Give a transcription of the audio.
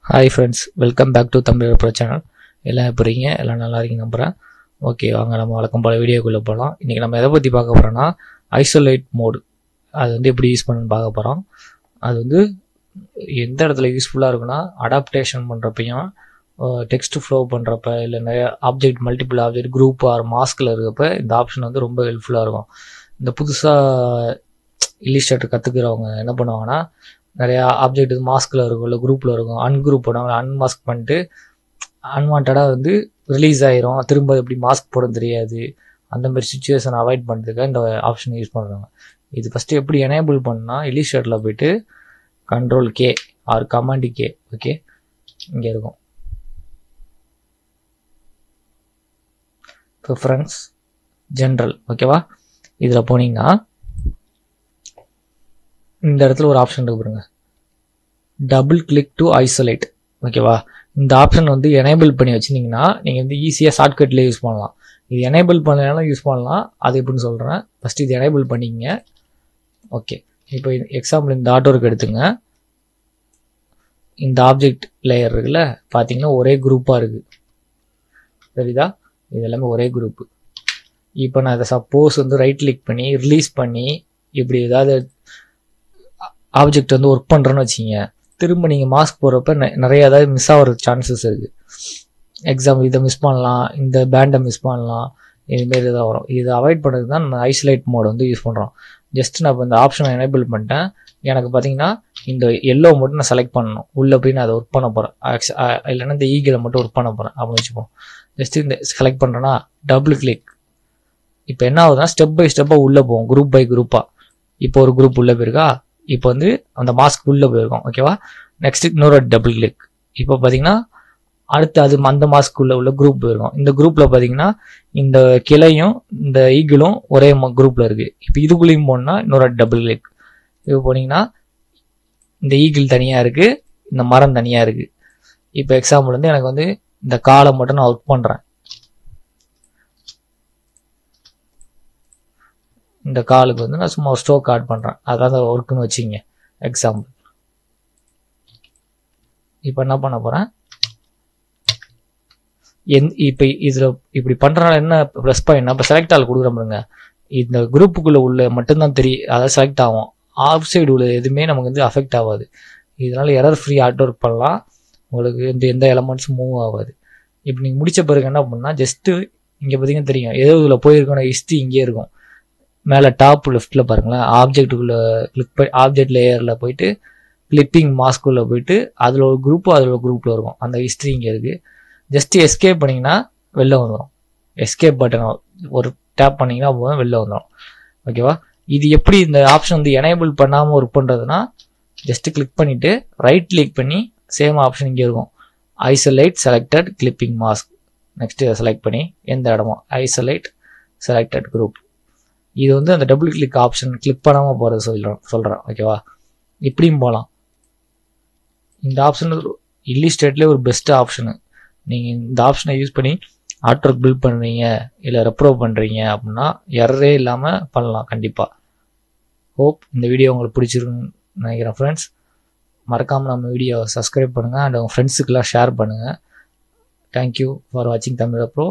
Hi friends, welcome back to Tamil bro channel. எல்லாம் எப்படி இருக்கீங்க? எல்லாம் நல்லா இருக்கீங்க நம்புகிறேன். ஓகே, வாங்க நம்ம வழக்கம் போல வீடியோக்குள்ளே போகலாம். இன்றைக்கி நம்ம எதை பற்றி பார்க்க போகிறோன்னா ஐசோலேட் மோடு. அது வந்து எப்படி யூஸ் பண்ணணும்னு பார்க்க போகிறோம். அது வந்து எந்த இடத்துல யூஸ்ஃபுல்லாக இருக்குன்னா, அடாப்டேஷன் பண்ணுறப்பையும் டெக்ஸ்ட் ஃப்ளோ பண்ணுறப்ப இல்லை நிறைய object multiple object group or மாஸ்கில் இருக்கப்ப இந்த ஆப்ஷன் வந்து ரொம்ப ஹெல்ப்ஃபுல்லாக இருக்கும். இந்த புதுசாக இல்லிஸ்ட்ரேட்டர் கற்றுக்கிறவங்க என்ன பண்ணுவாங்கன்னா, நிறையா ஆப்ஜெக்ட் மாஸ்கில் இருக்கும் இல்லை குரூப்பில் இருக்கும், அன்குரூப் பண்ணுவாங்க. அன்மாஸ்க் பண்ணிட்டு அன்வான்டாக வந்து ரிலீஸ் ஆகிரும். திரும்ப எப்படி மாஸ்க் போட தெரியாது. அந்த மாதிரி சுச்சுவேஷனை அவாய்ட் பண்ணுறதுக்காக இந்த ஆப்ஷன் யூஸ் பண்ணுறாங்க. இது ஃபஸ்ட்டு எப்படி எனேபிள் பண்ணால் இல்லிஸ்ட்ரேட்டரில் போய்ட்டு control K R command K, okay, இங்கே இருக்கும் ப்ரிஃபரன்ஸ் ஜென்ரல், ஓகேவா. இதில் போனீங்கன்னா இந்த இடத்துல ஒரு ஆப்ஷன் இருக்கு பாருங்க, டபுள் கிளிக் டு ஐசோலேட், ஓகேவா. இந்த ஆப்ஷன் வந்து எனேபிள் பண்ணி வச்சுருந்தீங்கன்னா நீங்கள் வந்து ஈஸியாக ஷார்ட்கட்லேயே யூஸ் பண்ணலாம். இது எனேபிள் பண்ணலாம் யூஸ் பண்ணலாம். அது எப்படின்னு சொல்கிறேன். ஃபஸ்ட்டு இது எனேபிள் பண்ணிக்கங்க. ஓகே, இப்போ எக்ஸாம்பிள் இந்த ஆட்டோருக்கு எடுத்துங்க. இந்த ஆப்ஜெக்ட் லேயர் இருக்குல்ல, பார்த்தீங்கன்னா ஒரே குரூப்பாக இருக்குது, சரிதா. இது எல்லாமே ஒரே குரூப்பு. இப்போ நான் இதை சப்போஸ் வந்து ரைட் கிளிக் பண்ணி ரிலீஸ் பண்ணி இப்படி ஏதாவது ஆப்ஜெக்ட் வந்து ஒர்க் பண்ணுறேன்னு வச்சிங்க, திரும்ப நீங்கள் மாஸ்க் போடுறப்ப நிறைய ஏதாவது மிஸ் ஆகிற சான்சஸ் இருக்குது. எக்ஸாம்பிள் இதை மிஸ் பண்ணலாம், இந்த பேண்டை மிஸ் பண்ணலாம், இதுமாரி தான் வரும். இதை அவாய்ட் பண்ணுறது தான் நம்ம ஐசோலேட் மோட் வந்து யூஸ் பண்ணுறோம். ஜஸ்ட் நான் இப்போ இந்த ஆப்ஷனை எனேபிள் பண்ணிட்டேன். எனக்கு பார்த்தீங்கன்னா இந்த எல்லோ மட்டும் நான் செலக்ட் பண்ணணும். உள்ளே போய் நான் அதை ஒர்க் பண்ண போகிறேன். இல்லைன்னா இந்த ஈகிளை மட்டும் ஒர்க் பண்ண போகிறேன் அப்படின்னு வச்சுப்போம். ஜஸ்ட் இந்த செலக்ட் பண்ணுறேன்னா டபுள் கிளிக். இப்போ என்ன ஆகுதுன்னா ஸ்டெப் பை ஸ்டெப்பாக உள்ளே போகும், குரூப் பை குரூப்பாக. இப்போ ஒரு குரூப் உள்ளே போயிருக்கா, இப்போ வந்து அந்த மாஸ்க் உள்ளே போயிருக்கோம், ஓகேவா. நெக்ஸ்ட் இன்னொரு டபுள் கிளிக். இப்போ பார்த்தீங்கன்னா அடுத்து அது அந்த மாஸ்க் உள்ள குரூப் போயிருக்கோம். இந்த குரூப்பில் பார்த்தீங்கன்னா இந்த கிளையும் இந்த ஈகிளும் ஒரே குரூப்பில் இருக்குது. இப்போ இதுக்குள்ளேயும் போனால் இன்னொரு டபுள் கிளிக். இப்போ போனீங்கன்னா இந்த ஈகிள் தனியாக இருக்குது, இந்த மரம் தனியாக இருக்குது. இப்போ எக்ஸாம்பிள் வந்து எனக்கு வந்து இந்த காலை மட்டும் நான் ஒர்க் பண்ணுறேன். இந்த காலுக்கு வந்து நான் சும்மா ஒரு ஸ்ட்ரோக் ஆட் பண்ணுறேன். அதான் ஒர்க்குன்னு வச்சுங்க எக்ஸாம்பிள். இப்போ என்ன பண்ண போகிறேன், இப்போ இதில் இப்படி பண்ணுறனால என்ன ப்ளஸ் பாயிண்ட், இப்போ செலக்ட் ஆள் கொடுக்குறோம்ங்க, இந்த குரூப்புக்குள்ளே உள்ள மட்டும்தான் தெரியும், அதாவது செலக்ட் ஆகும். ஆஃப் சைடு உள்ள எதுவுமே நமக்கு வந்து அஃபெக்ட் ஆகாது. இதனால் எரர் ஃப்ரீ ஆட்டோ ஒர்க் பண்ணலாம். உங்களுக்கு எந்த எலமெண்ட்ஸும் மூவ் ஆகாது. இப்போ நீங்கள் முடித்த பிறகு என்ன பண்ணால் ஜஸ்ட்டு இங்கே பார்த்தீங்கன்னா தெரியும் ஏதோ இதில் போயிருக்கணும். ஹிஸ்ட்ரி இங்கே இருக்கும் மேலே டாப் லெஃப்ட்டில் பாருங்களேன். ஆப்ஜெக்ட்டுக்குள்ளே கிளிக் பண்ணி ஆப்ஜெக்ட் லேயரில் போயிட்டு கிளிப்பிங் மாஸ்க்குள்ளே போயிட்டு அதில் ஒரு குரூப்பு அதில் ஒரு குரூப்பில் இருக்கும். அந்த ஹிஸ்ட்ரி இங்கே இருக்குது. ஜஸ்ட்டு எஸ்கேப் பண்ணிங்கன்னா வெளில வந்துடும். எஸ்கேப் பட்டனை ஒரு டேப் பண்ணிங்கன்னா போதும், வெளில வந்துடும், ஓகேவா. இது எப்படி இந்த ஆப்ஷன் வந்து எனேபிள் பண்ணாமல் ஒர்க் பண்ணுறதுனா, ஜஸ்ட்டு கிளிக் பண்ணிவிட்டு ரைட் கிளிக் பண்ணி சேம் ஆப்ஷன் இங்கே இருக்கும், isolate selected clipping mask. Next இதை செலக்ட் பண்ணி எந்த இடமோ ஐசோலேட் செலக்டட் குரூப். இது வந்து அந்த டபுள் கிளிக் ஆப்ஷன் கிளிக் பண்ணாமல் போகிறது சொல்கிறேன், ஓகேவா. இப்படியும் போகலாம். இந்த ஆப்ஷன் இல்லிஸ்ட்ரேட்லேயே ஒரு பெஸ்ட் ஆப்ஷனு. நீங்கள் இந்த ஆப்ஷனை யூஸ் பண்ணி ஆட்டோ பில்ட் பண்ணுறீங்க இல்லை ரெப்ரோ பண்ணுறீங்க அப்படின்னா எரரே இல்லாமல் பண்ணலாம் கண்டிப்பாக. ஹோப் இந்த வீடியோ உங்களுக்கு பிடிச்சிருக்குன்னு நினைக்கிறேன் ஃப்ரெண்ட்ஸ். மறக்காமல் நம்ம வீடியோ சப்ஸ்கிரைப் பண்ணுங்கள் அண்ட் உங்கள் ஃப்ரெண்ட்ஸுக்கெல்லாம் ஷேர் பண்ணுங்கள். தேங்க்யூ ஃபார் வாட்சிங் தமிழ் ரெப்ரோ.